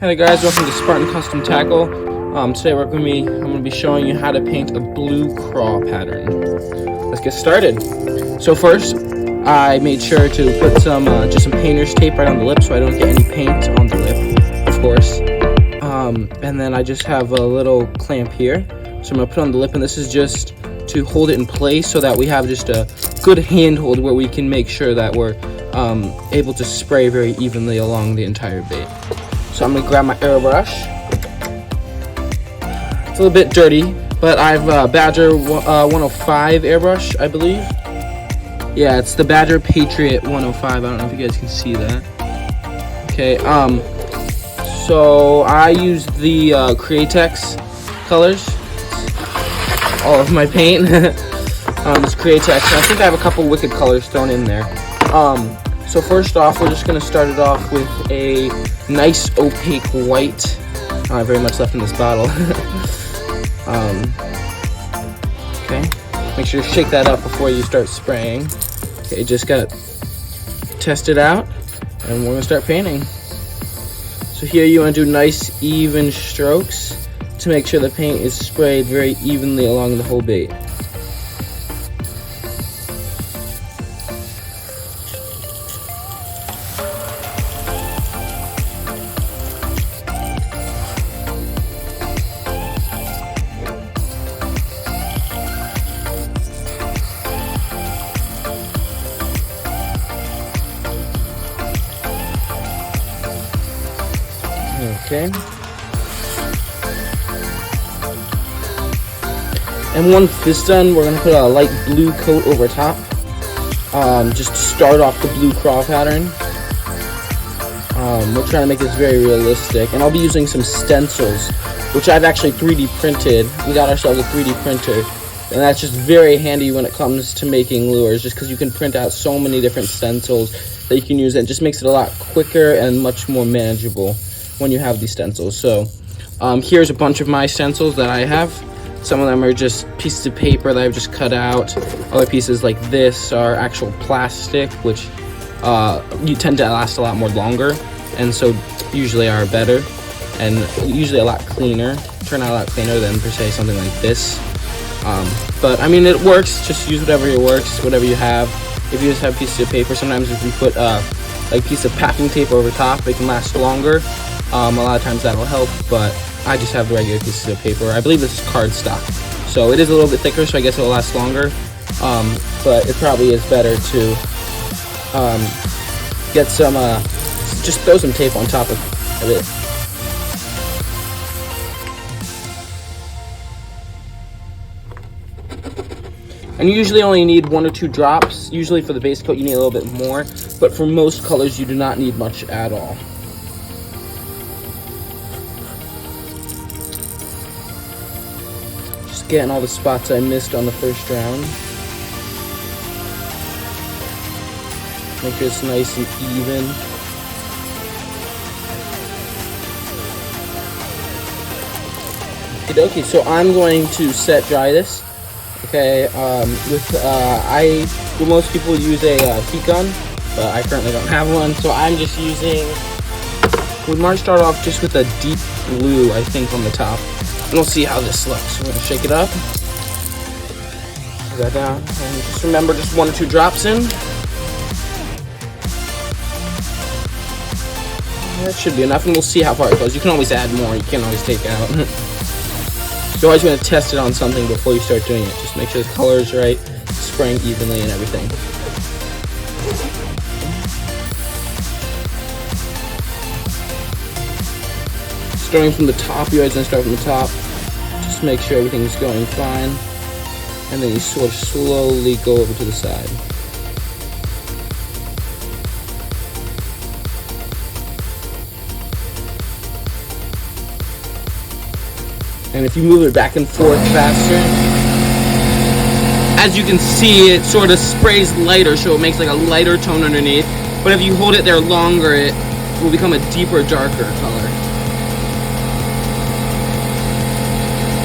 Hey guys, welcome to Spartan Custom Tackle. Today I'm going to be showing you how to paint a blue craw pattern. Let's get started. So first, I made sure to put just some painter's tape right on the lip so I don't get any paint on the lip, of course. And then I just have a little clamp here. So I'm going to put on the lip, and this is just to hold it in place so that we have just a good handhold where we can make sure that we're able to spray very evenly along the entire bait. So I'm going to grab my airbrush. It's a little bit dirty, but I've Badger 105 airbrush, I believe. Yeah, it's the Badger Patriot 105. I don't know if you guys can see that. Okay, so I use the Cratex colors. All of my paint. It's Cratex. I think I have a couple wicked colors thrown in there. So first off, we're just going to start it off with a nice opaque white. I don't have very much left in this bottle. Okay, make sure you shake that up before you start spraying. Okay, just got to test it out, and we're going to start painting. So here you want to do nice even strokes to make sure the paint is sprayed very evenly along the whole bait. Okay. And once this is done, we're going to put a light blue coat over top, just to start off the blue craw pattern. We're trying to make this very realistic, and I'll be using some stencils, which I've actually 3D printed. We got ourselves a 3D printer, and that's just very handy when it comes to making lures, just because you can print out so many different stencils that you can use, and it just makes it a lot quicker and much more manageable when you have these stencils. So here's a bunch of my stencils that I have. Some of them are just pieces of paper that I've just cut out. Other pieces like this are actual plastic, which you tend to last a lot more longer, and so usually are better and usually a lot cleaner, turn out a lot cleaner than per se something like this. But I mean, it works. Just use whatever works, whatever you have. If you just have pieces of paper, sometimes if you put like a piece of packing tape over top, it can last longer. A lot of times that'll help, but I just have the regular pieces of paper. I believe this is cardstock, so it is a little bit thicker, so I guess it'll last longer. But it probably is better to get some, just throw some tape on top of it. And you usually only need 1 or 2 drops. Usually for the base coat you need a little bit more, but for most colors you do not need much at all. Just getting all the spots I missed on the first round. Make sure it's nice and even. Okay, so I'm going to set dry this. Okay, most people use a heat gun, but I currently don't have one, so I'm just using, we might start off just with a deep blue, I think, on the top, and we'll see how this looks. We're going to shake it up, put that down, and just remember, just 1 or 2 drops in. That should be enough, and we'll see how far it goes. You can always add more, you can always take out. You always want to test it on something before you start doing it. Just make sure the color is right, spraying evenly and everything. Starting from the top, you always want to start from the top. Just make sure everything's going fine. And then you sort of slowly go over to the side. And if you move it back and forth faster, as you can see, it sort of sprays lighter, so it makes like a lighter tone underneath. But if you hold it there longer, it will become a deeper, darker color.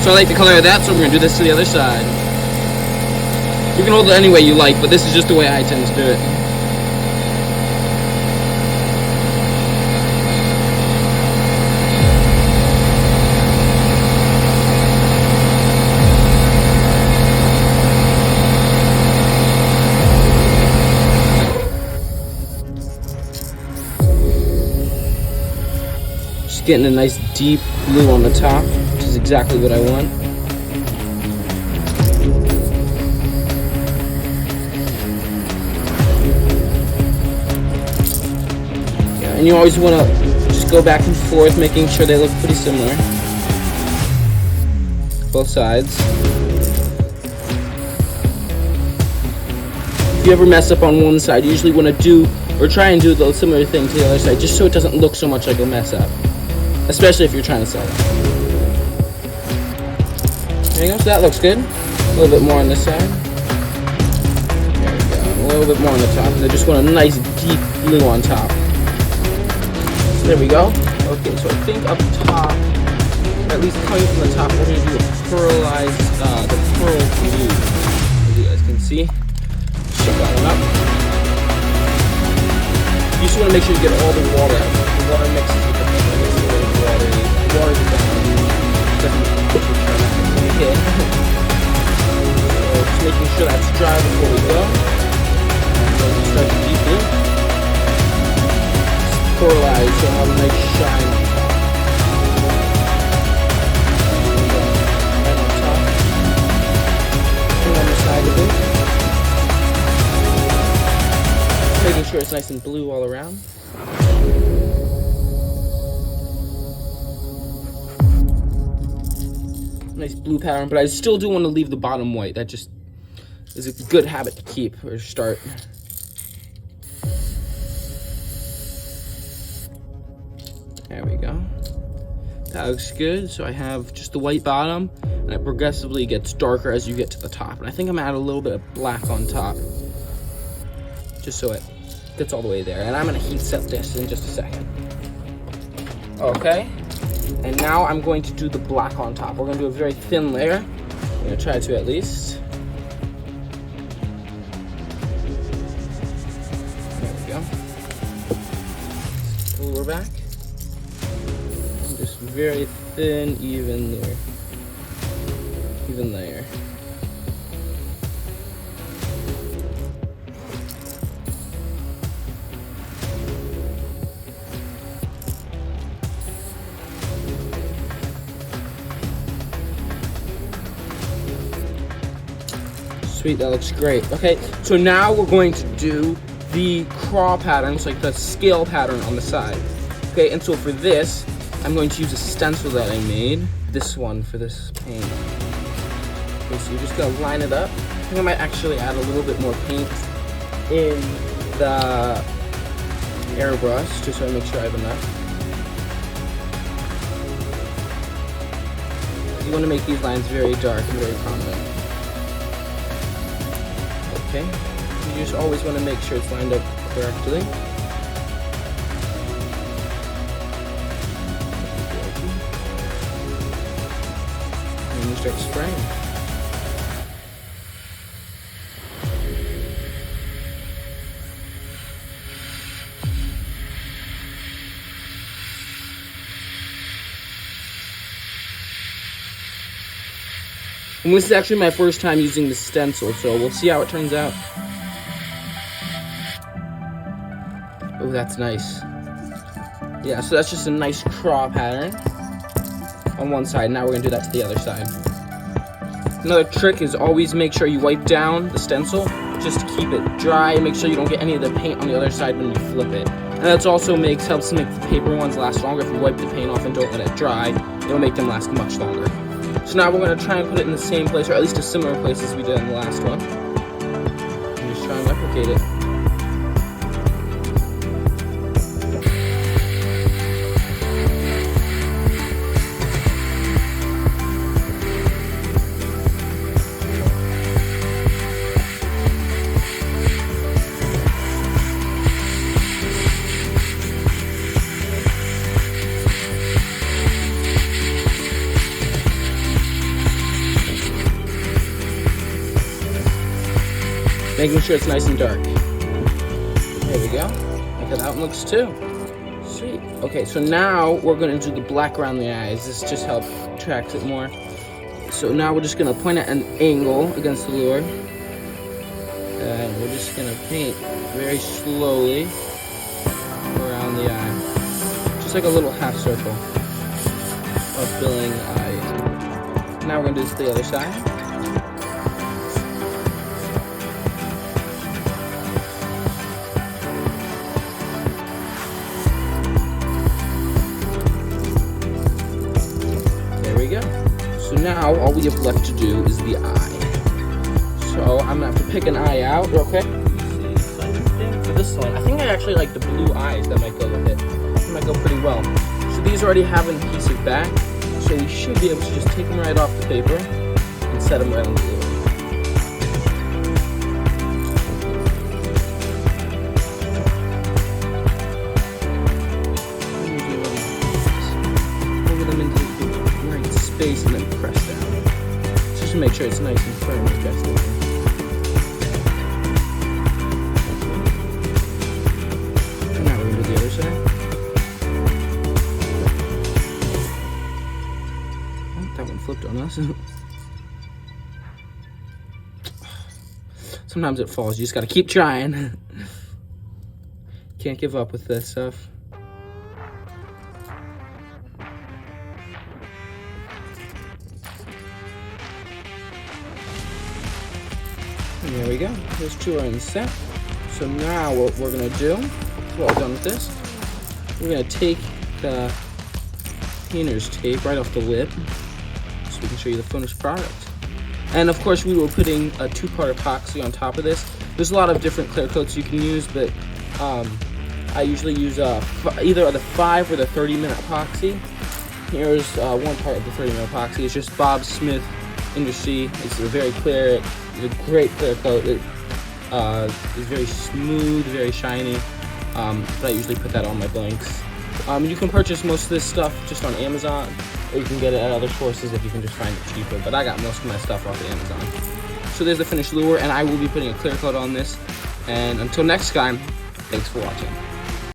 So I like the color of that, so we're going to do this to the other side. You can hold it any way you like, but this is just the way I tend to do it. Just getting a nice deep blue on the top, which is exactly what I want. Yeah, and you always want to just go back and forth, making sure they look pretty similar. Both sides. If you ever mess up on one side, you usually want to do or try and do the similar thing to the other side, just so it doesn't look so much like a mess up, especially if you're trying to sell it. There you go. So that looks good. A little bit more on this side. There we go. A little bit more on the top. And I just want a nice deep blue on top. So there we go. Okay, so I think up top, or at least coming from the top, we're going to do a pearlized, the pearl blue, as you guys can see. Shake that one up. You just want to make sure you get all the water out. The water mixes with the paint. It's a little watery. The water doesn't hit. So just making sure that's dry before we go. And then we start to deep blue. Pearlize, so I'll have a nice shine on top. Right on top. And on the side of it. Making sure it's nice and blue all around. Nice blue pattern, but I still do want to leave the bottom white. That just is a good habit to keep or start. There we go. That looks good. So I have just the white bottom, and it progressively gets darker as you get to the top. And I think I'm gonna add a little bit of black on top, just so it gets all the way there. And I'm gonna heat set this in just a second. Okay, and now I'm going to do the black on top. We're gonna do a very thin layer. I'm gonna try to at least. There we go. Pull her back. And just very thin, even layer. Even layer. Sweet, that looks great. Okay, so now we're going to do the craw patterns, like the scale pattern on the side. Okay, and so for this, I'm going to use a stencil that I made. This one for this paint. Okay, so you're just gonna line it up. I think I might actually add a little bit more paint in the airbrush, just so I make sure I have enough. You want to make these lines very dark and very prominent. Okay, you just always want to make sure it's lined up correctly. And then you start spraying. And this is actually my first time using the stencil, so we'll see how it turns out. Oh, that's nice. Yeah, so that's just a nice craw pattern on one side. Now we're gonna do that to the other side. Another trick is always make sure you wipe down the stencil just to keep it dry and make sure you don't get any of the paint on the other side when you flip it. And that also helps to make the paper ones last longer. If you wipe the paint off and don't let it dry, it'll make them last much longer. So now we're going to try and put it in the same place, or at least a similar place as we did in the last one. And just try and replicate it. Making sure it's nice and dark. There we go. Look how that one looks too. Sweet. Okay, so now we're going to do the black around the eyes. This just helps attract it more. So now we're just going to point at an angle against the lure. And we're just going to paint very slowly around the eye. Just like a little half circle. of billing eyes. Now we're going to do this to the other side. There we go. So now all we have left to do is the eye. So I'm going to have to pick an eye out real quick. For this one, I think I actually like the blue eyes that might go with it. It might go pretty well. So these already have an adhesive back, so we should be able to just take them right off the paper and set them right on the lure. Hold them into the right space and then press down. Just to make sure it's nice and firm as best as we can. That one flipped on us. Sometimes it falls. You just gotta keep trying. Can't give up with this stuff. And there we go. Those two are in set. So now what we're gonna do, we're all done with this. We're gonna take the painter's tape right off the lip so we can show you the finished product. And of course we were putting a 2-part epoxy on top of this. There's a lot of different clear coats you can use, but I usually use either the 5 or the 30-minute epoxy. Here's one part of the 30-minute epoxy. It's just Bob Smith Industry. It's a very clear, it's a great clear coat. It is very smooth, very shiny. But I usually put that on my blanks. You can purchase most of this stuff just on Amazon, or you can get it at other sources if you can just find it cheaper. But I got most of my stuff off of Amazon. So there's the finished lure, and I will be putting a clear coat on this. And until next time, thanks for watching.